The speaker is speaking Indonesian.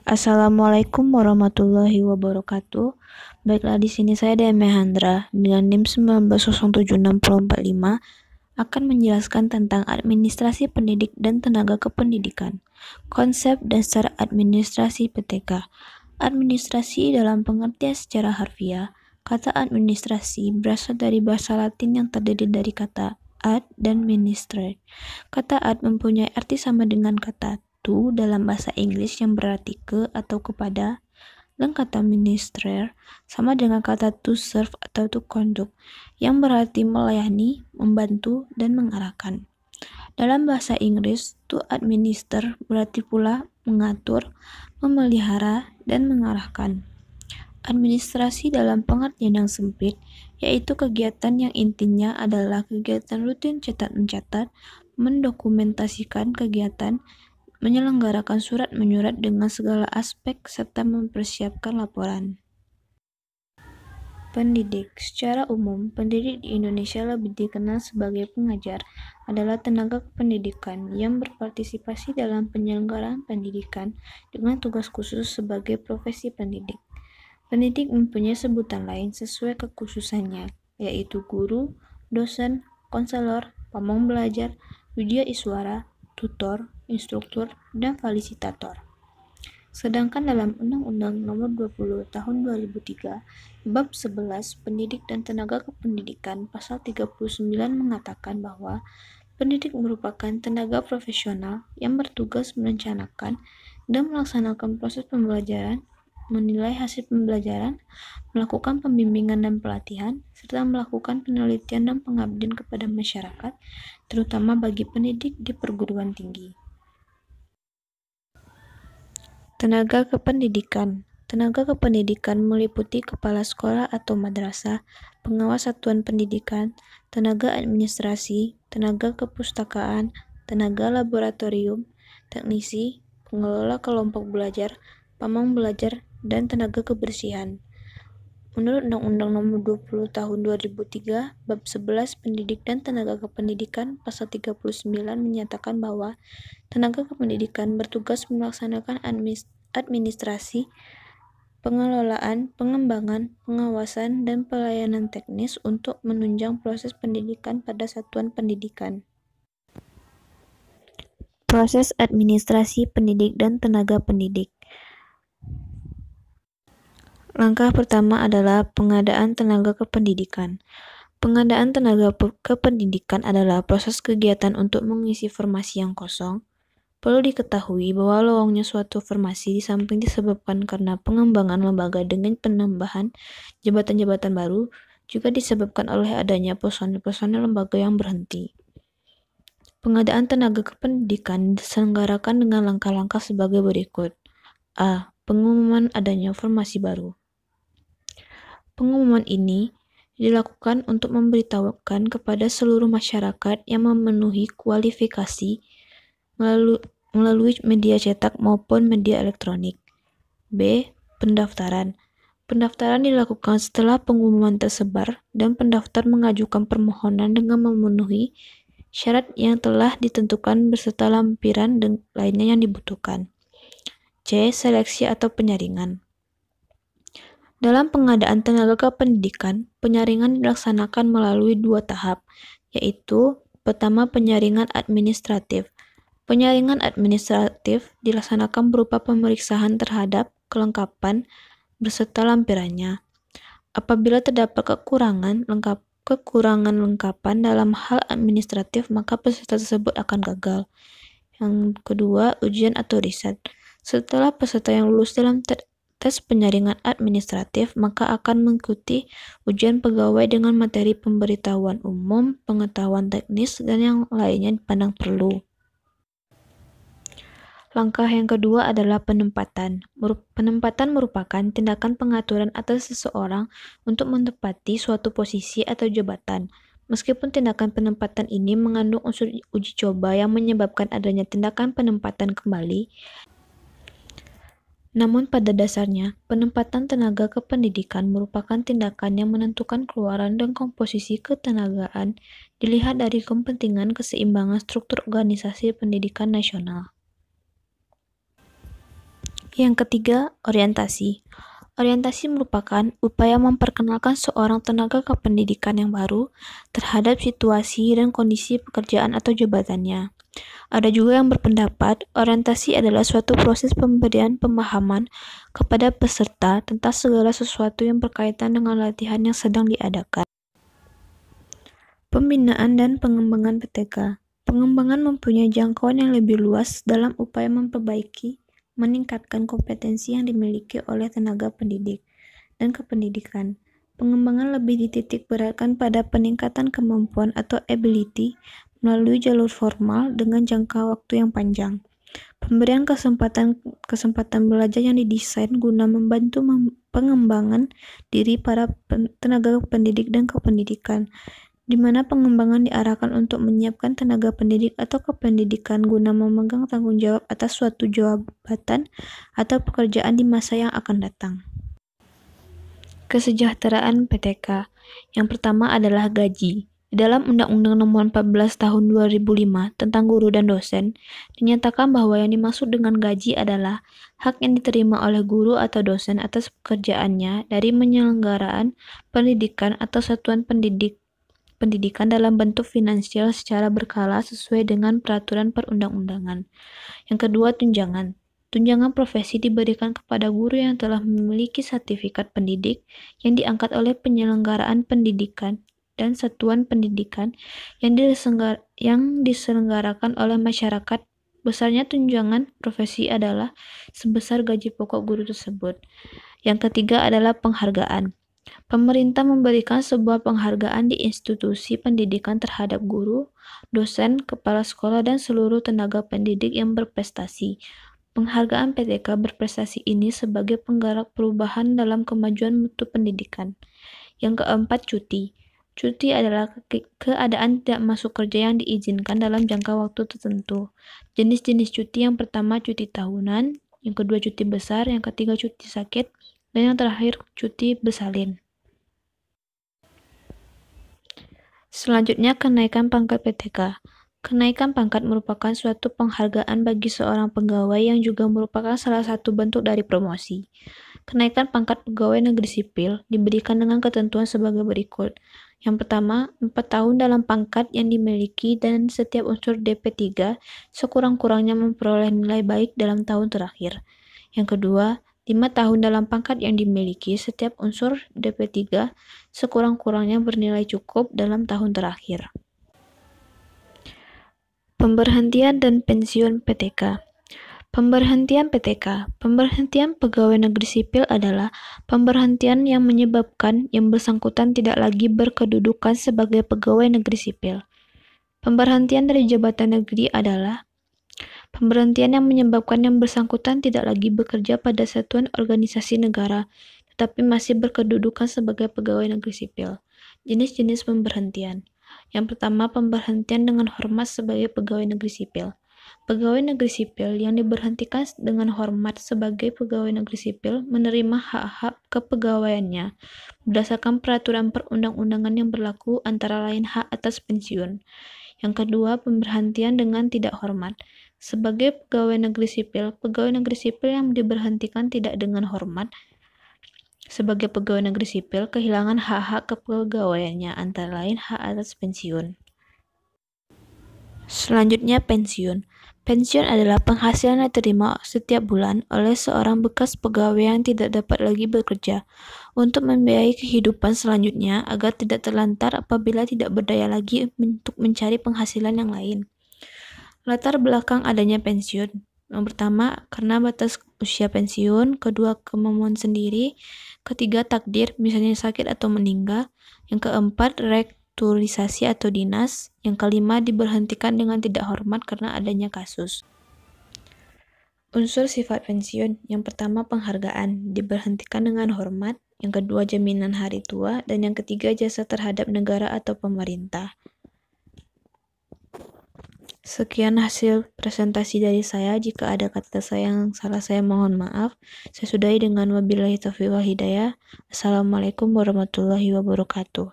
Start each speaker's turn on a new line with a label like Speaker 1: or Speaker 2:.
Speaker 1: Assalamualaikum warahmatullahi wabarakatuh. Baiklah, di sini saya Deme Handra dengan NIM 1907645 akan menjelaskan tentang administrasi pendidik dan tenaga kependidikan. Konsep dasar administrasi PTK. Administrasi dalam pengertian secara harfiah, kata administrasi berasal dari bahasa Latin yang terdiri dari kata ad dan ministre. Kata ad mempunyai arti sama dengan kata to dalam bahasa Inggris yang berarti ke atau kepada, dan kata minister sama dengan kata to serve atau to conduct yang berarti melayani, membantu, dan mengarahkan. Dalam bahasa Inggris, to administer berarti pula mengatur, memelihara, dan mengarahkan. Administrasi dalam pengertian yang sempit, yaitu kegiatan yang intinya adalah kegiatan rutin cetak-mencatat, mendokumentasikan kegiatan, menyelenggarakan surat menyurat dengan segala aspek, serta mempersiapkan laporan. Pendidik. Secara umum, pendidik di Indonesia lebih dikenal sebagai pengajar, adalah tenaga kependidikan yang berpartisipasi dalam penyelenggaraan pendidikan dengan tugas khusus sebagai profesi pendidik. Pendidik mempunyai sebutan lain sesuai kekhususannya, yaitu guru, dosen, konselor, pamong belajar, widya iswara, tutor, instruktur, dan fasilitator. Sedangkan dalam Undang-Undang Nomor 20 Tahun 2003, Bab 11 Pendidik dan Tenaga Kependidikan Pasal 39 mengatakan bahwa pendidik merupakan tenaga profesional yang bertugas merencanakan dan melaksanakan proses pembelajaran, menilai hasil pembelajaran, melakukan pembimbingan dan pelatihan, serta melakukan penelitian dan pengabdian kepada masyarakat, terutama bagi pendidik di perguruan tinggi. Tenaga kependidikan. Tenaga kependidikan meliputi kepala sekolah atau madrasah, pengawas satuan pendidikan, tenaga administrasi, tenaga kepustakaan, tenaga laboratorium, teknisi, pengelola kelompok belajar, pamong belajar, dan tenaga kebersihan. Menurut Undang-Undang Nomor 20 Tahun 2003, Bab 11 Pendidik dan Tenaga Kependidikan Pasal 39 menyatakan bahwa tenaga kependidikan bertugas melaksanakan administrasi, pengelolaan, pengembangan, pengawasan, dan pelayanan teknis untuk menunjang proses pendidikan pada satuan pendidikan. Proses administrasi pendidik dan tenaga pendidik. Langkah pertama adalah pengadaan tenaga kependidikan. Pengadaan tenaga kependidikan adalah proses kegiatan untuk mengisi formasi yang kosong. Perlu diketahui bahwa lowongnya suatu formasi di samping disebabkan karena pengembangan lembaga dengan penambahan jabatan-jabatan baru, juga disebabkan oleh adanya personil-personil lembaga yang berhenti. Pengadaan tenaga kependidikan diselenggarakan dengan langkah-langkah sebagai berikut. A. Pengumuman adanya formasi baru. Pengumuman ini dilakukan untuk memberitahukan kepada seluruh masyarakat yang memenuhi kualifikasi melalui media cetak maupun media elektronik. B. Pendaftaran. Pendaftaran dilakukan setelah pengumuman tersebar dan pendaftar mengajukan permohonan dengan memenuhi syarat yang telah ditentukan beserta lampiran dan lainnya yang dibutuhkan. C. Seleksi atau penyaringan. Dalam pengadaan tenaga kependidikan, penyaringan dilaksanakan melalui 2 tahap, yaitu pertama penyaringan administratif. Penyaringan administratif dilaksanakan berupa pemeriksaan terhadap kelengkapan beserta lampirannya. Apabila terdapat kekurangan lengkapan dalam hal administratif, maka peserta tersebut akan gagal. Yang kedua, ujian atau riset. Setelah peserta yang lulus dalam tes penyaringan administratif, maka akan mengikuti ujian pegawai dengan materi pemberitahuan umum, pengetahuan teknis, dan yang lainnya dipandang perlu. Langkah yang kedua adalah penempatan. Penempatan merupakan tindakan pengaturan atas seseorang untuk menempati suatu posisi atau jabatan. Meskipun tindakan penempatan ini mengandung unsur uji coba yang menyebabkan adanya tindakan penempatan kembali, namun pada dasarnya, penempatan tenaga kependidikan merupakan tindakan yang menentukan keluaran dan komposisi ketenagaan dilihat dari kepentingan keseimbangan struktur organisasi pendidikan nasional. Yang ketiga, orientasi. Orientasi merupakan upaya memperkenalkan seorang tenaga kependidikan yang baru terhadap situasi dan kondisi pekerjaan atau jabatannya. Ada juga yang berpendapat orientasi adalah suatu proses pemberian pemahaman kepada peserta tentang segala sesuatu yang berkaitan dengan latihan yang sedang diadakan. Pembinaan dan pengembangan PTK. Pengembangan mempunyai jangkauan yang lebih luas dalam upaya memperbaiki, meningkatkan kompetensi yang dimiliki oleh tenaga pendidik dan kependidikan. Pengembangan lebih dititik beratkan pada peningkatan kemampuan atau ability melalui jalur formal dengan jangka waktu yang panjang. Pemberian kesempatan belajar yang didesain guna membantu pengembangan diri para tenaga pendidik dan kependidikan, di mana pengembangan diarahkan untuk menyiapkan tenaga pendidik atau kependidikan guna memegang tanggung jawab atas suatu jabatan atau pekerjaan di masa yang akan datang. Kesejahteraan PTK. Yang pertama adalah gaji. Di dalam Undang-Undang Nomor 14 Tahun 2005 tentang guru dan dosen, dinyatakan bahwa yang dimaksud dengan gaji adalah hak yang diterima oleh guru atau dosen atas pekerjaannya dari penyelenggaraan pendidikan atau satuan pendidikan dalam bentuk finansial secara berkala sesuai dengan peraturan perundang-undangan. Yang kedua, tunjangan. Tunjangan profesi diberikan kepada guru yang telah memiliki sertifikat pendidik yang diangkat oleh penyelenggaraan pendidikan dan satuan pendidikan yang diselenggarakan oleh masyarakat. Besarnya tunjangan profesi adalah sebesar gaji pokok guru tersebut. Yang ketiga adalah penghargaan. Pemerintah memberikan sebuah penghargaan di institusi pendidikan terhadap guru, dosen, kepala sekolah, dan seluruh tenaga pendidik yang berprestasi. Penghargaan PTK berprestasi ini sebagai penggerak perubahan dalam kemajuan mutu pendidikan. Yang keempat, cuti. Cuti adalah keadaan tidak masuk kerja yang diizinkan dalam jangka waktu tertentu. Jenis-jenis cuti yang pertama cuti tahunan, yang kedua cuti besar, yang ketiga cuti sakit, dan yang terakhir cuti bersalin. Selanjutnya, kenaikan pangkat PTK. Kenaikan pangkat merupakan suatu penghargaan bagi seorang pegawai yang juga merupakan salah satu bentuk dari promosi. Kenaikan pangkat pegawai negeri sipil diberikan dengan ketentuan sebagai berikut. Yang pertama, 4 tahun dalam pangkat yang dimiliki dan setiap unsur DP3 sekurang-kurangnya memperoleh nilai baik dalam tahun terakhir. Yang kedua, 5 tahun dalam pangkat yang dimiliki setiap unsur DP3 sekurang-kurangnya bernilai cukup dalam tahun terakhir. Pemberhentian dan pensiun PTK. Pemberhentian PTK. Pemberhentian pegawai negeri sipil adalah pemberhentian yang menyebabkan yang bersangkutan tidak lagi berkedudukan sebagai pegawai negeri sipil. Pemberhentian dari jabatan negeri adalah pemberhentian yang menyebabkan yang bersangkutan tidak lagi bekerja pada satuan organisasi negara, tetapi masih berkedudukan sebagai pegawai negeri sipil. Jenis-jenis pemberhentian. Yang pertama, pemberhentian dengan hormat sebagai pegawai negeri sipil. Pegawai negeri sipil yang diberhentikan dengan hormat sebagai pegawai negeri sipil menerima hak-hak kepegawaiannya berdasarkan peraturan perundang-undangan yang berlaku, antara lain hak atas pensiun. Yang kedua, pemberhentian dengan tidak hormat. Sebagai pegawai negeri sipil yang diberhentikan tidak dengan hormat sebagai pegawai negeri sipil kehilangan hak-hak kepegawaiannya, antara lain hak atas pensiun. Selanjutnya, pensiun. Pensiun adalah penghasilan yang diterima setiap bulan oleh seorang bekas pegawai yang tidak dapat lagi bekerja untuk membiayai kehidupan selanjutnya agar tidak terlantar apabila tidak berdaya lagi untuk mencari penghasilan yang lain. Latar belakang adanya pensiun. Yang pertama, karena batas usia pensiun. Kedua, kemampuan sendiri. Ketiga, takdir, misalnya sakit atau meninggal. Yang keempat, restrukturisasi atau dinas. Yang kelima, diberhentikan dengan tidak hormat karena adanya kasus. Unsur sifat pensiun. Yang pertama, penghargaan, diberhentikan dengan hormat. Yang kedua, jaminan hari tua. Dan yang ketiga, jasa terhadap negara atau pemerintah. Sekian hasil presentasi dari saya. Jika ada kata saya yang salah, saya mohon maaf. Saya sudahi dengan wabillahi taufiq wal hidayah. Assalamualaikum warahmatullahi wabarakatuh.